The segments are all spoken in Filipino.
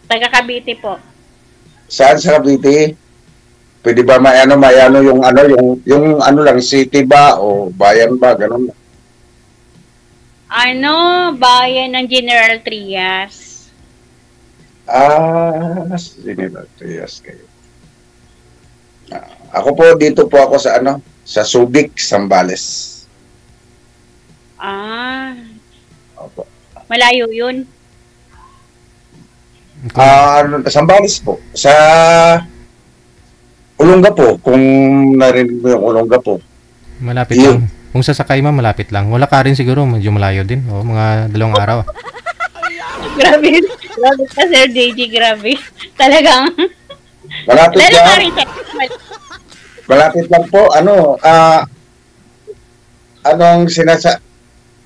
Taga Cavite po. Saan sa Cavite? Pwede ba may ano yung ano lang city ba o bayan ba ganun? Ano, bayan ng General Trias. General Trias kayo. Ako po dito po ako sa ano, sa Subic, Zambales. Opo. Malayo yun. Zambales po. Sa Olongapo, kung narinig mo yung Olongapo. Malapit lang. Kung sasakay man, malapit lang. Wala ka rin siguro, medyo malayo din. Mga 2 araw. Grabe. Grabe ka, Sir JJ. Grabe. Talagang. Malapit lang. Malapit lang po. Anong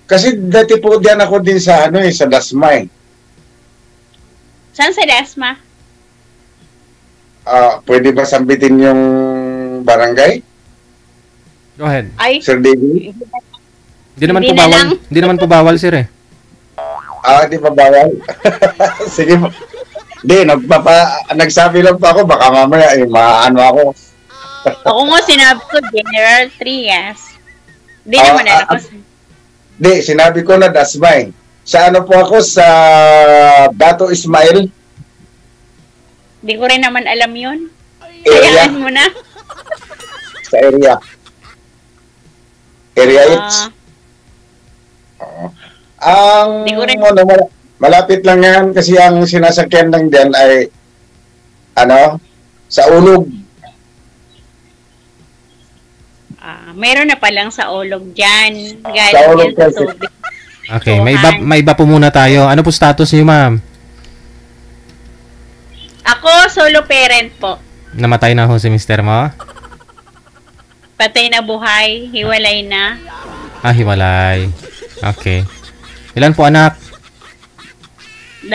kasi dati po diyan ako din sa sa Dasma. Saan sa Dasma? Pwede ba sambitin yung barangay? Go ahead. Ay. Sir David? Hindi naman po bawal. Hindi naman po bawal, sir eh. Di pa bawal. Sige po. Hindi, nagsabi lang po ako, baka mamaya maano ako. Ako nga sinabi ko, General Trias. Hindi naman Hindi, sinabi ko na Dasmay. Sa ano po ako, sa Dato Ismail. Hindi ko rin naman alam yun. Area. Sayaan mo na. Sa area. Area 8. Malapit lang yan kasi ang sinasakyan lang din ay sa Ulog. Meron na palang sa Ulog dyan. Sa Ulog sa Subic. Okay, may iba po muna tayo. Ano po status niyo, ma'am? Ako, solo parent po. Namatay na ho si mister mo? Patay na buhay, hiwalay na. Hiwalay. Okay. Ilan po anak? 2.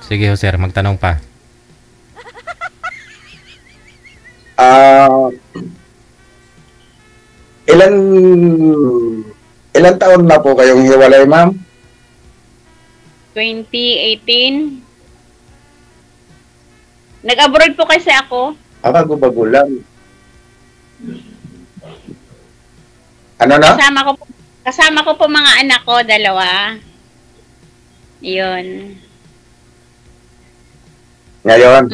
Sige ho, sir, magtanong pa. Ilan taon na po kayong hiwalay, ma'am? 2018. Nag-abroad po kasi ako. Bago-bago lang. Ano na? Kasama ko po mga anak ko, 2. Yun. Ngayon?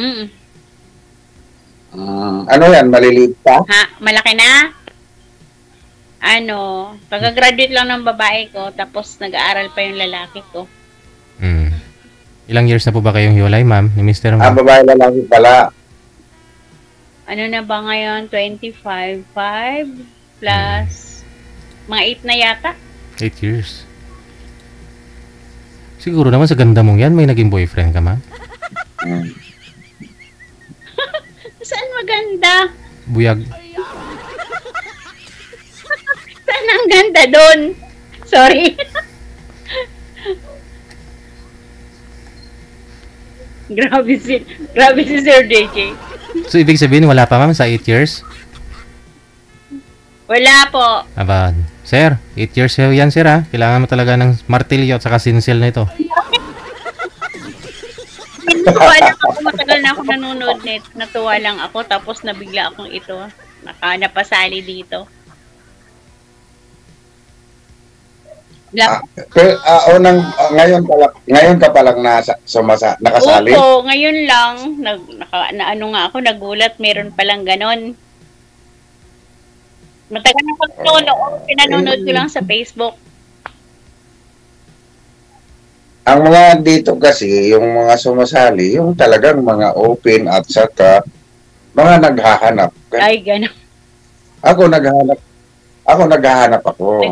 Ano yan? Maliliit pa? Malaki na? Pagka-graduate lang ng babae ko, tapos nag-aaral pa yung lalaki ko. Ilang years na po ba kayong hiwalay, ma'am, ni Mr. Mo? Babae lalaki pala. Ano na ba ngayon? 25, 5 plus mga 8 na yata. 8 years. Siguro naman sa ganda mong yan, may naging boyfriend ka, ma'am? Saan maganda? Buyag. Saan ang ganda doon? Sorry. Grabe si Sir DJ. So, ibig sabihin, wala pa, ma'am, sa 8 years? Wala po. Sir, 8 years yan, sir, ha? Kailangan mo talaga ng martilyo at saka sinsil na ito. Hindi ko alam ako, matagal na ako nanonood net. Natuwa lang ako, tapos nabigla akong ito. Napasali dito. Ngayon ka palang nakasali? Oo, ngayon lang. Nagulat, meron palang ganon. Matagal na pinanonood ko lang sa Facebook. Ang mga dito kasi, yung mga sumasali, yung talagang mga open at saka mga naghahanap. Ay, ganon. Ako naghahanap ako.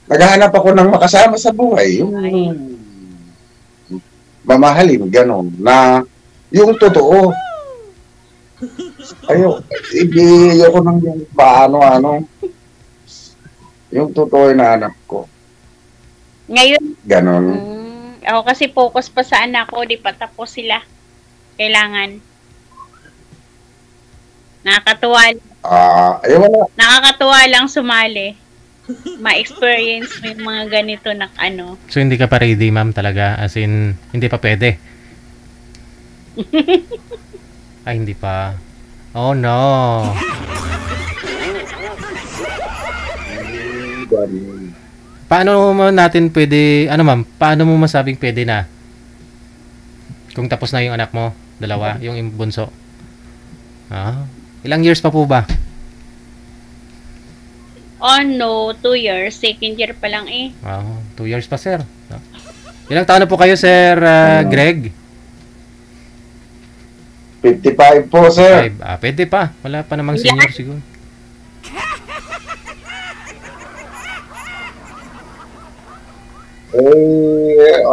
Naghahanap ako ng makasama sa buhay, yung mamahalin, gano'n, na yung totoo. Ayoko nang yung paano-ano, yung totoo yung nahanap ko. Ngayon, gano'n. Ako kasi focus pa sa anak ko, di pa tapos sila. Kailangan. Nakakatuwa. Wala. Nakakatuwa lang sumali. ma-experience mo yung mga ganito na ano. So, hindi ka pa ready, ma'am, talaga? As in, hindi pa pwede? Ay, hindi pa. Oh, no. Paano mo natin pwede, ano ma'am, paano mo masabing pwede na? Kung tapos na yung anak mo, dalawa, yung bunso. Ah, ilang years pa po ba? Oh no, 2 years. Second year pa lang eh. Wow, 2 years pa, sir. Ilang taon na po kayo, Sir Greg? 55 po, sir. 5. Ah, pwede pa. Wala pa namang senior siguro.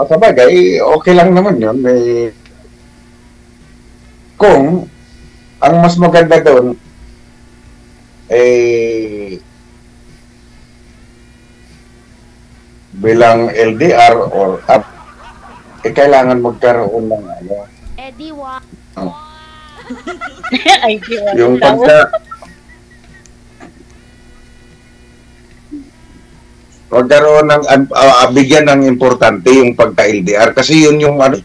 Sabagay, okay lang naman yun. Kung ang mas maganda doon, bilang LDR or up, kailangan magkaroon ng ano. Eddie Wa. Ay, di ba? Yung magkaroon ng bigyan ng importante yung pagka-LDR kasi yun yung ano,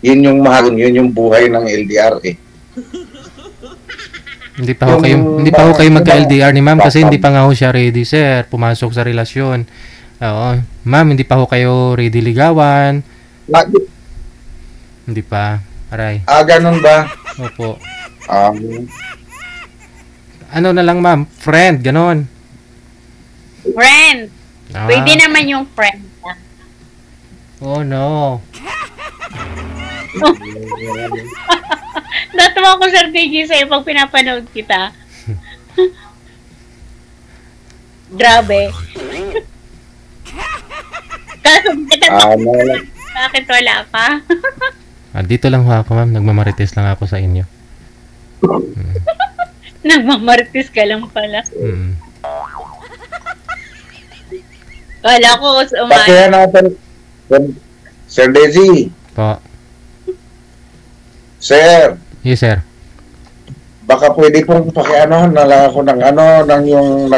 yun yung mahal, yun yung buhay ng LDR eh. Hindi pa ho kayo magka-LDR ni ma'am kasi hindi pa nga ho siya ready, sir. Pumasok sa relasyon. Oo. Ma'am, hindi pa ho kayo ready ligawan. Hindi pa. Aray. Ganun ba? Opo. Ano na lang, ma'am? Friend, ganon. Friend. Pwede naman yung friend. Oh, no. Natuwa ko, Sir DJ, sa'yo pag pinapanood kita. Grabe. Kaso, bakit wala ka? Dito lang ho ako, ma'am. Nagmamarites lang ako sa inyo. Nagmamarites ka lang pala. Kala ko, Kaya natin, Sir Desi. Po. Sir. Yes, sir. Baka pwede pong pakiano na lang ako ng ng yung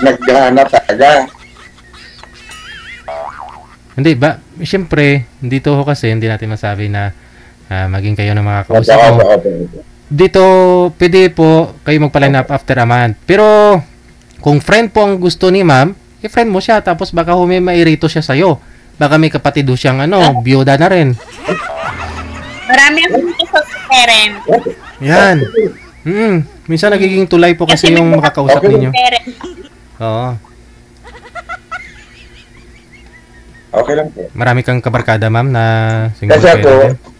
naghahanap talaga. Hindi ba? Siyempre, dito ho kasi hindi natin masabi na maging kayo na makakausap ko. Dito, pwede po kayo magpa-line up after a month. Pero, kung friend po ang gusto ni ma'am, i-friend mo siya. Tapos baka may mairito siya sa'yo. Baka may kapatid ho siyang biyuda na rin. Marami akong parent. Yan. Minsan nagiging tulay po kasi yung makakausap ninyo. Oo. Okay lang po. Marami kang kabarkada, ma'am, na single Kasi parent. ako,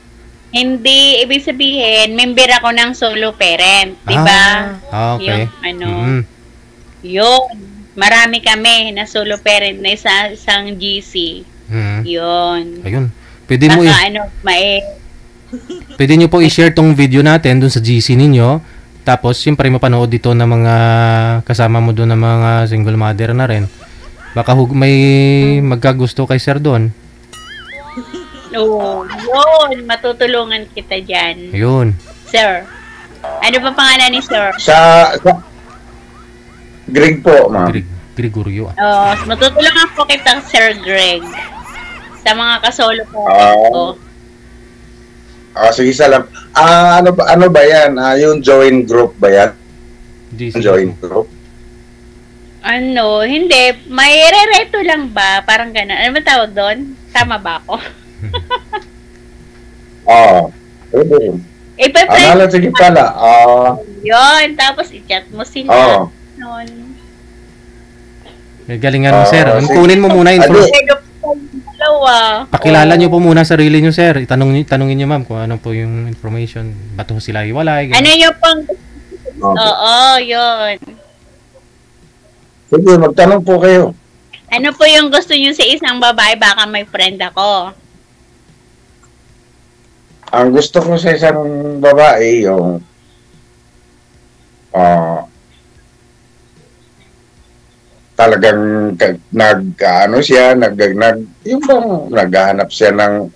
hindi, ibig sabihin, member ako ng solo parent. Diba? Okay. Yung yun. Marami kami na solo parent na isang GC. Yun. Ayun. Pwede mo pwede nyo po i-share tong video natin dun sa GC ninyo. Tapos, siyempre, mapanood dito ng mga kasama mo doon ng mga single mother na rin. Baka may magkagusto kay sir doon. Oo. Yun. Matutulungan kita dyan. Yun. Sir. Ano ba pangalan ni sir? Sa Greg po, ma'am. Gregorio. Matutulungan po kita, Sir Greg. Sa mga kasolo po. Sige, salam. Ano ba yan? Yung join group ba yan? Join group? Hindi. May re-reto lang ba? Parang gano'n. Ano ba tawag doon? Tama ba ako? Pwede. Sige Ipa-friend. pala. Yun. Tapos i-chat mo sila. May galingan mo, sir. Kunin mo muna pakilala nyo po muna sarili nyo, sir. Tanungin nyo, ma'am, kung ano po yung information. Ba't ho sila iwalay? Ano yung pang... Oo, yun. Sige, magtanong po kayo. Ano po yung gusto nyo sa isang babae? Baka may friend ako. Ang gusto ko sa isang babae, yung talagang yung bang naghahanap siya ng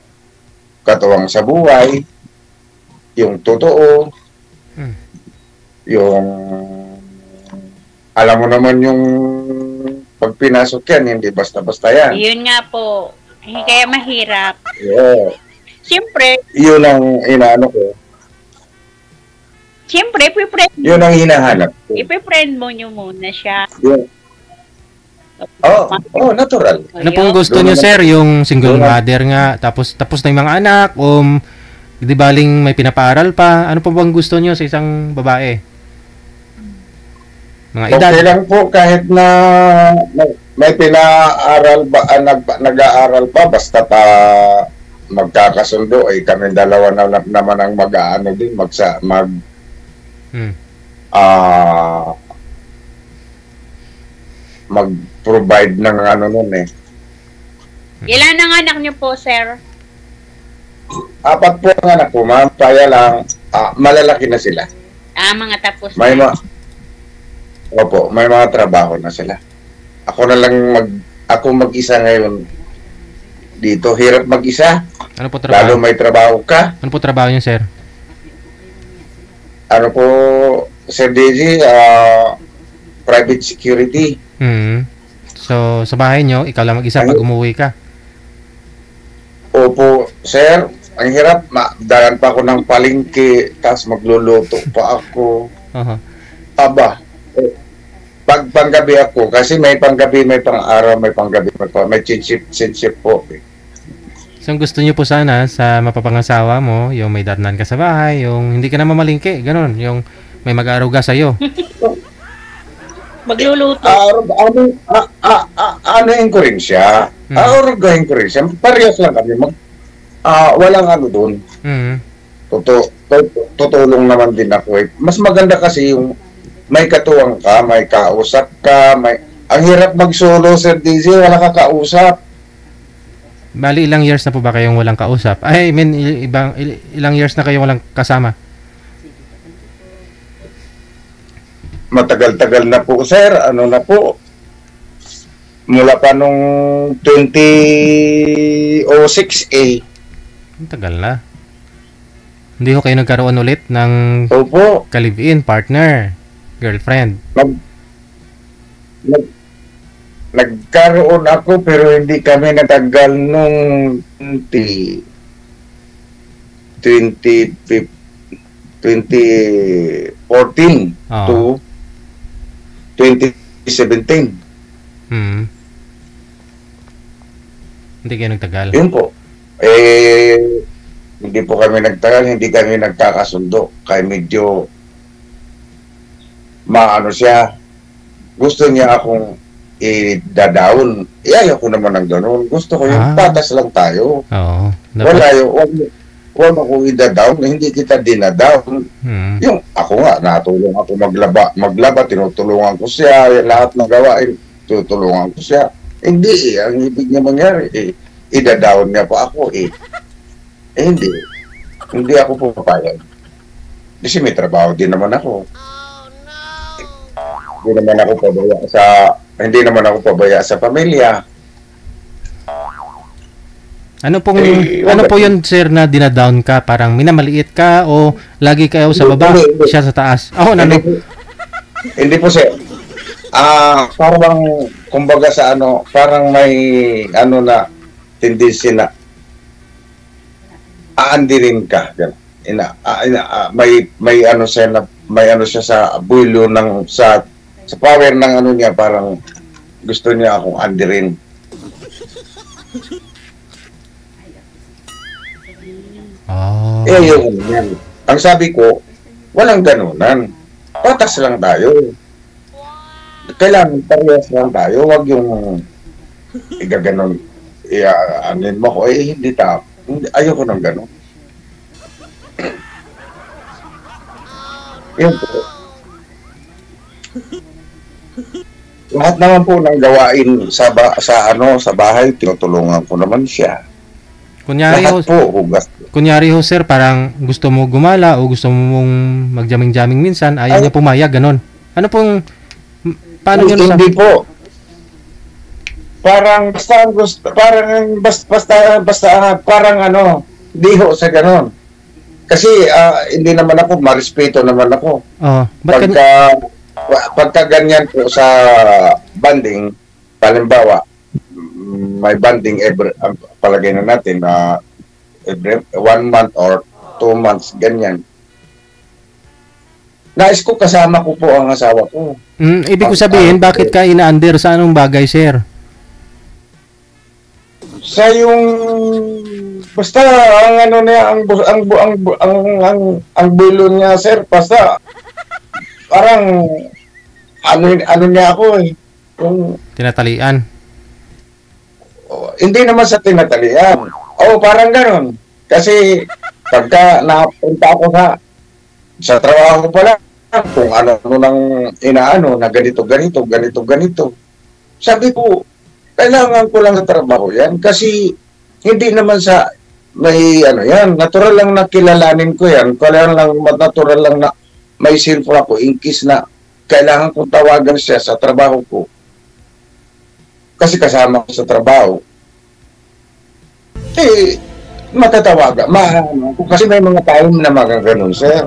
katuwang sa buhay, yung totoo, yung alam mo naman yung Pag pinasok yan, hindi basta-basta yan. Yun nga po. Kaya mahirap. Yeah. Siyempre, Yun ang inaano ko. Yun ang hinahanap ko. ipe-friend mo nyo muna siya. Yun. Oh, natural. Ano pong gusto niyo, sir? Yung single mother nga, tapos na yung mga anak, di baling may pinapaaral pa. Ano po bang gusto niyo sa isang babae? Mga edad. Okay lang po kahit na may pinaaral ba, nag-aaral pa, basta pa magkakasundo, kami dalawa na naman ang mag-aano din, mag-provide ng ano nun eh. Ilan ang anak niyo po, sir? 4 po ang anak ko, ma'am. Kaya lang, malalaki na sila. Mga tapos May na. may mga trabaho na sila. Ako na lang ako mag-isa ngayon dito. Hirap mag-isa. Ano po Lalo trabaho? may trabaho ka. Ano po trabaho niyo, sir? Ano po, Sir DJ, private security. So, sa bahay niyo, ikaw lang mag-isa pag umuwi ka. Opo, sir. Ang hirap. Dalan pa ako ng palengke, tapos magluluto pa ako. Aba. Pag panggabi ako, kasi may panggabi, may pang-araw, may panggabi, may chinchip po. So, ang gusto niyo po sana sa mapapangasawa mo, yung may darnan ka sa bahay, yung hindi ka na mamalingke, ganun, yung may mag-aaruga sa'yo. Magluluto. Anuhin ko rin siya. Aarugahin ko rin siya. Parehas lang kami. Walang ano doon. Tutulong naman din ako eh. Mas maganda kasi yung may katuwang ka, may kausap ka, ang hirap mag-solo, Sir DJ, wala ka kausap. Bali, ilang years na po ba kayong walang kausap? I mean, ilang years na kayong walang kasama? Matagal-tagal na po, sir. Ano na po? Mula pa nung 2006 eh. Ang tagal na. Hindi ho kayo nagkaroon ulit ng Opo. ka-live-in, partner, girlfriend? Nagkaroon ako pero hindi kami natagal nung 2014 to 2017. Hindi kayo nagtagal? Yun po. Hindi po kami nagtagal, hindi kami nagkakasundo. Kaya medyo maano siya. Gusto niya akong i-down. Ayaw ko naman ng ganun. Gusto ko yung patas lang tayo. Oo. Huwag ako i-down. Hindi kita dinadown. Yung ako nga, natulong ako maglaba, tinutulungan ko siya. Lahat ng gawain, tutulungan ko siya. Hindi eh. Ang ibig niya mangyari eh. I-down niya pa ako eh. Hindi. Hindi ako pupapayag. Kasi may trabaho din naman ako. Hindi naman ako pabaya sa pamilya. Ano po yun, sir, na dinadown ka? Parang minamaliit ka o lagi kayo sa baba, siya sa taas? Hindi po, sir. Parang kumbaga sa parang may na tendency na aandirin ka. May ano siya sa bulo ng sa power ng niya, parang gusto niya akong andirin. Yun yan. Ang sabi ko, walang ganunan. Patas lang tayo. Kailangan parehas lang tayo. Huwag yung igaganon. Anin mo ko, hindi ta. Ayoko ng ganon. Yun po. Lahat naman po ng gawain sa bahay, tinutulungan ko naman siya. Kunyari ho, sir, parang gusto mo gumala o gusto mo mong magjaming-jaming minsan, ayaw niya pumayag, ganon. Ano pong, paano yun? Hindi po. Parang hindi ho sa ganon. Kasi hindi naman ako, marespeto naman ako. Oh, pagka ganyan po sa banding, Halimbawa, may banding every, palagay na natin na every 1 month or 2 months, ganyan. Nais ko kasama ko po ang asawa ko. Ibig ko sabihin, bakit ka ina-under sa anong bagay, sir? Sa yung basta ang ano niya ang bulo niya, sir, basta parang ano niya ako eh. Yung, Tinatalian. hindi naman sa tinatalian. Parang gano'n. Kasi pagka napunta ako sa trabaho pa lang, kung ano nang inaano na ganito. Sabi ko, kailangan ko lang sa trabaho yan kasi hindi naman sa may ano yan, natural lang na kilalanin ko yan. Kailangan lang, natural lang na may cellphone ako in case na kailangan kong tawagan siya sa trabaho ko. Kasi kasama ko sa trabaho. Matatawagan. Kasi may mga time na mga ganun, sir.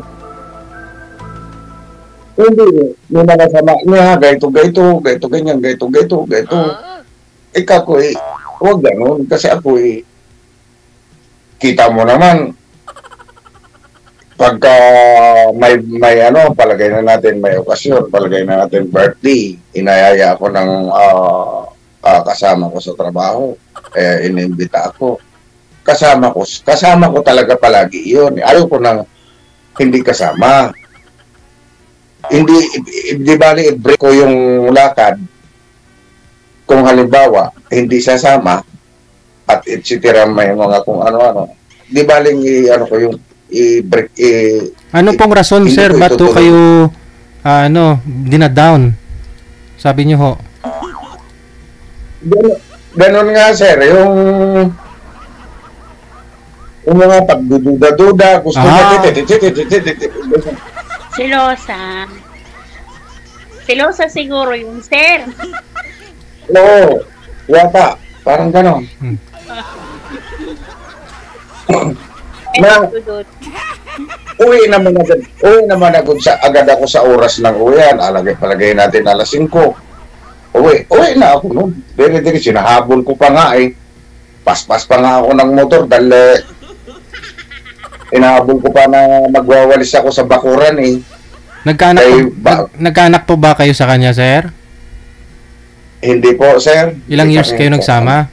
Hindi, may mga sama niya, ganyan. Ikaw ko huwag ganun. Kasi ako kita mo naman, pagka may ano, palagay na natin may okasyon, palagay na natin birthday, inayaya ako ng kasama ko sa trabaho, inimbita ako. Kasama ko talaga palagi yun. Ayaw ko nang hindi kasama. Hindi, di bali, i-break ko yung lakad kung halimbawa, hindi sasama at etc. may mga kung ano-ano. Di bali, ano ko yung i-break. Ano pong rason, sir? Ba't to kayo dinadown? Sabi niyo ho. Ganon nga, sir. Yung mga pagdududa-duda, gusto niya Silosa siguro yung sir. Oo, yata. Parang gano'n. Uwi naman agad agad ako sa oras ng uwian. Palagay natin alas 5. Uwi na ako noon. Dire-dire, sinahabol ko pa nga eh. Paspas pa nga ako ng motor dahil inahabol ko pa na magwawalis ako sa bakuran eh. Nagkaanak po ba kayo sa kanya, sir? Hindi po, sir. Ilang years kayo nagsama?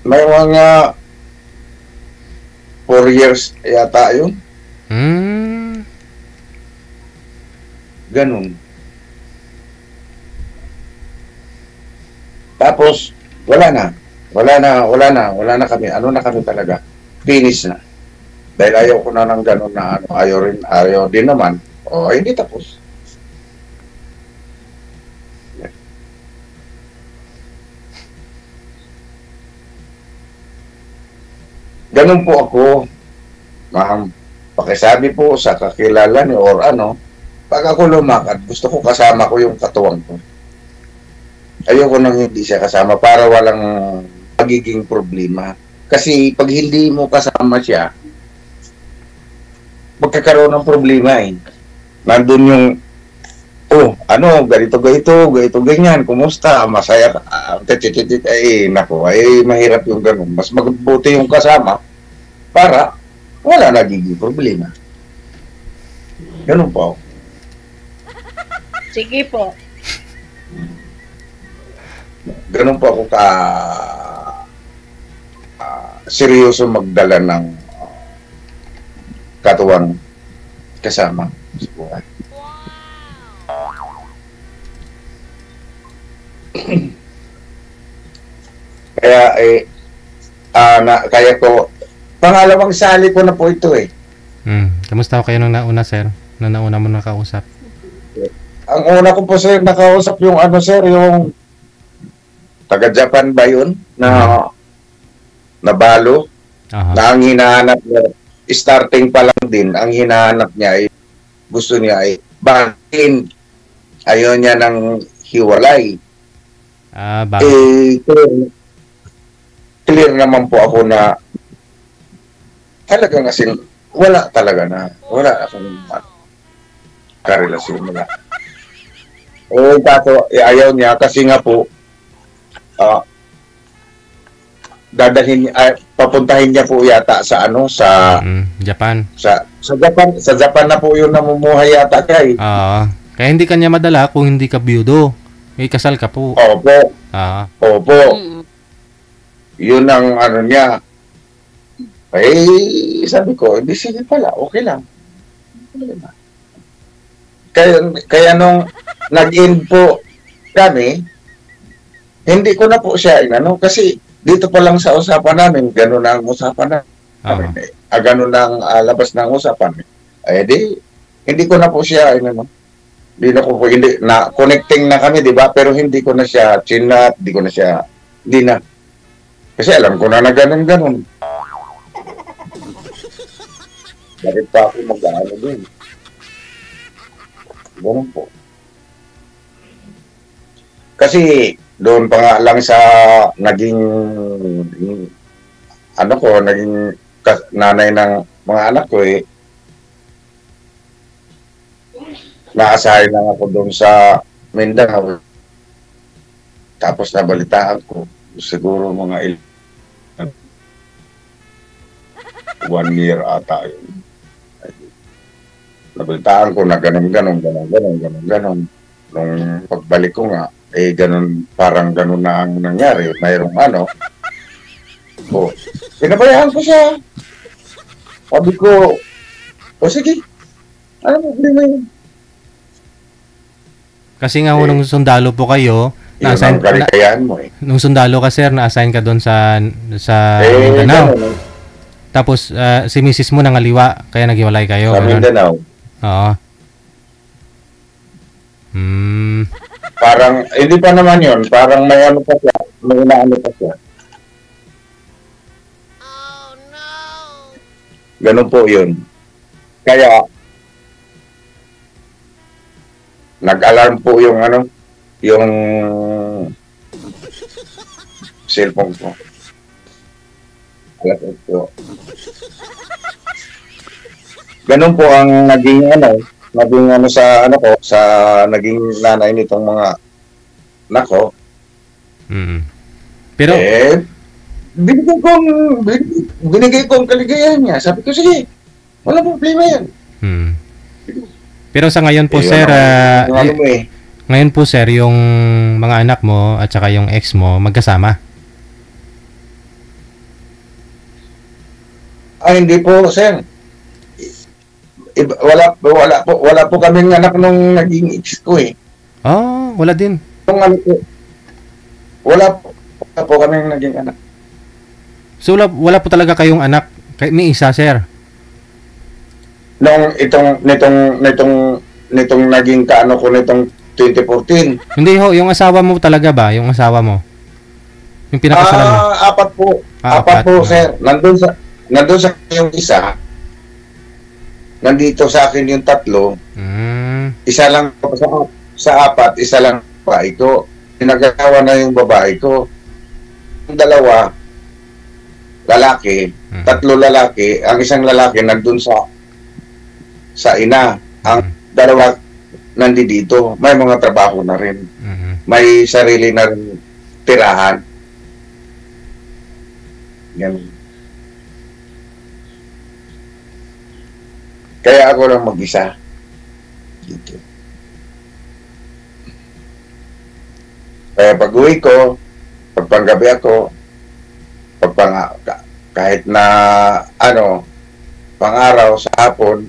May mga 4 years yata yun. Ganun. Tapos, wala na kami. Ano na kami talaga? Finish na. Dahil ayaw ko na ng ganun na ano, ayaw din naman. Hindi tapos. Ganun po ako, ma'am. Pakisabi po sa kakilala niyo or ano, pag ako lumakad, gusto ko kasama ko yung katuwang ko. Ayoko nang hindi siya kasama para walang magiging problema. Kasi pag hindi mo kasama siya, magkakaroon ng problema eh. Nandun yung, ganito, ganyan, kumusta, masaya ka, mahirap yung ganun. Mas mabuti yung kasama para wala nagiging problema. Ganun po. Sige po. Ganun po ako seryoso magdala ng katuwang kasama sa buhay. Kaya ko pangalawang sali ko na po ito eh. Kamusta kayo nung nauna, sir? Nung nauna mo nakausap? Ang una ko po, sir, nakausap yung yung taga-Japan ba yun? Na nabalo. Na ang hinahanap niya, starting pa lang din, ang hinahanap niya ay gusto niya ay bahin. Ayaw niya ng hiwalay. Clear naman po ako na talagang kasing wala akong karelasyon nila. kaso ayaw niya kasi nga po, papuntahin niya po yata sa Japan. Sa Japan na po yun namumuhay yata kay. Kaya hindi kanya madala kung hindi ka biyudo. May kasal ka po. Opo. Opo. Yun ang niya. Sabi ko, hindi sige pala, okay lang. Kaya nung nag-in po kami, hindi ko na po siya kasi dito pa lang sa usapan namin, gano'n ang usapan namin. Gano'n ang labas ng usapan. Hindi ko na po siya, hindi na connecting na kami, di ba? Pero hindi ko na siya chinat, hindi na. Kasi alam ko na gano'n. Bakit pa ako mag-ano din? Gano'n po. Kasi, doon pa nga lang sa naging nanay ng mga anak ko naasahin lang ako doon sa Mindanao. Tapos nabalitaan ko siguro mga 1 year ata yun. Nabalitaan ko na ganun. Nung pagbalik ko nga, parang ganun na ang nangyari. Mayroong pinabayaan ko siya. Sabi ko, sige, ano problema yun? Kasi nga nung sundalo po kayo, na-assign mo nung sundalo ka sir, na-assign ka doon sa Mindanao. Tapos si misis mo nangaliwa, kaya naghiwalay kayo. Sa Mindanao. Oo. Parang, hindi pa naman yun. Parang may pa siya. May inaano pa siya. Oh, no! Ganun po yun. Kaya, nag-alarm po yung yung cellphone ko. Ganun po ang naging naging nanay nitong mga anak ko. Pero binigay ko ang kaligayahan niya. Sabi ko, sige, wala problema yan. Pero sa ngayon po sir, ngayon po sir, yung mga anak mo at saka yung ex mo magkasama? Hindi po sir. Wala po kaming anak nung naging ex ko wala din. Wala po kaming naging anak. So wala po talaga kayong anak? May isa sir? Nitong naging kaano ko nitong 2014. Hindi ho, yung asawa mo talaga ba? Yung asawa mo? Yung pinakasalan mo? 4 po. 4 po sir. Nandun sa yung isa. Nandito sa akin yung 3. Isa lang sa 4, isa lang babae ko. Pinag-asawa na yung babae ko. Yung 2, lalaki. 3 lalaki. Ang isang lalaki nandun sa ina. Ang 2 nandito. May mga trabaho na rin. May sarili na rin tirahan. Yan. Kaya ako lang mag-isa dito. Kaya pag-uwi ko, pagpanggabi ako, kahit na pang-araw sa hapon,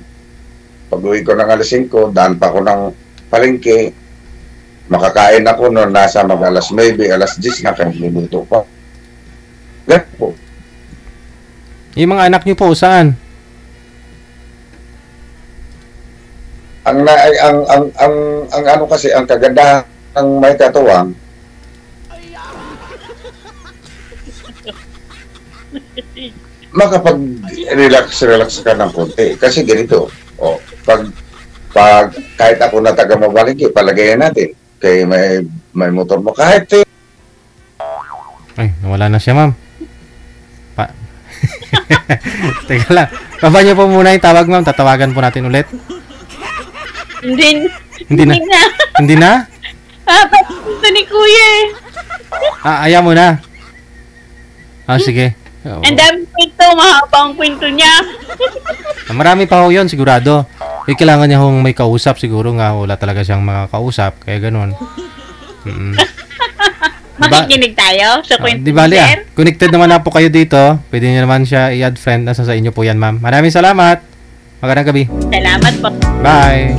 pag-uwi ko ng alas 5, daan pa ako ng palengke, makakain ako noon, nasa alas 9, alas 10 na kaya luluto pa. Ganun po. Yung mga anak niyo po, saan? Ang kasi ang kagandahan ng may katuwang makapag-relax ka ng konti kasi ganito pag kahit ako na taga Mabaligi, palagayan natin kay may motor mo kahit ay nawala na siya ma'am. Teka lang, baba niyo po muna yung tawag ma'am, tatawagan po natin ulit. Hindi na. Hindi na? Ito ni Kuya eh. Ayaw mo na. Sige. Ang dami kwento, mahabang kwento niya. Marami pa ho yun, sigurado. Kailangan niya hong may kausap, siguro nga wala talaga siyang mga kausap, kaya ganun. Makikinig tayo sa kwento. Di bali connected naman na po kayo dito. Pwede niyo naman siya i-add friend. Nasa sa inyo po yan, ma'am. Maraming salamat. Magandang gabi. Salamat po. Bye.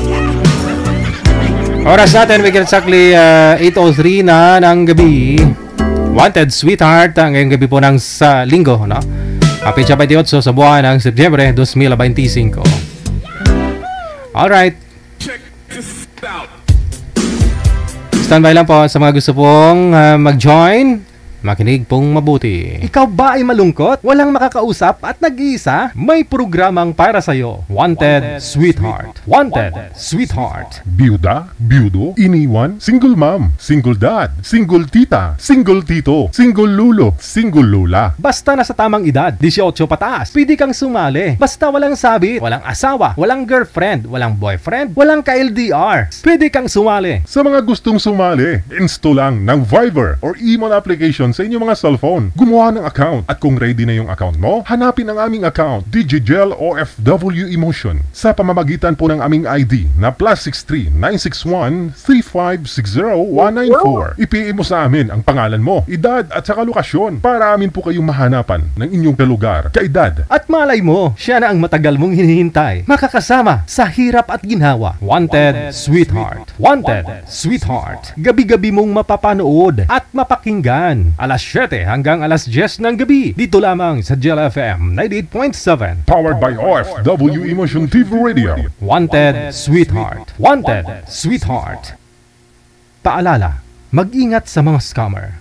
Oras natin, we get exactly 8:03 na ng gabi. Wanted Sweetheart, ngayong gabi po ng sa linggo, no? Pecha 28 sa buwan ng Setyembre 2025. Alright. Standby lang po sa mga gusto pong mag-join. Makinig pong mabuti. Ikaw ba ay malungkot? Walang makakausap at nag-iisa? May programang para sa'yo. Wanted Sweetheart. Wanted Sweetheart. Byuda, byudo, iniwan, single mom, single dad, single tita, single tito, single lulo, single lula. Basta nasa tamang edad, 18 pataas, pwede kang sumali. Basta walang sabit, walang asawa, walang girlfriend, walang boyfriend, walang ka-LDR. Pwede kang sumali. Sa mga gustong sumali, install lang ng Viber or Emon application sa inyong mga cellphone. Gumawa ng account at kung ready na yung account mo, hanapin ang aming account, Digigel OFW Emotion, sa pamamagitan po ng aming ID na +63 961 3560 194. I-PM mo sa amin ang pangalan mo, edad at saka lokasyon para amin po kayong mahanapan ng inyong kalugar, kaedad. At malay mo, siya na ang matagal mong hinihintay. Makakasama sa hirap at ginhawa. Wanted Sweetheart. Wanted Sweetheart. Gabi-gabi mong mapapanood at mapakinggan. Alas 7 hanggang alas 10 ng gabi. Dito lamang sa Gel FM 98.7. Powered by OFW Emotion TV Radio. Wanted Sweetheart. Wanted Sweetheart. Paalala, mag-ingat sa mga scammer.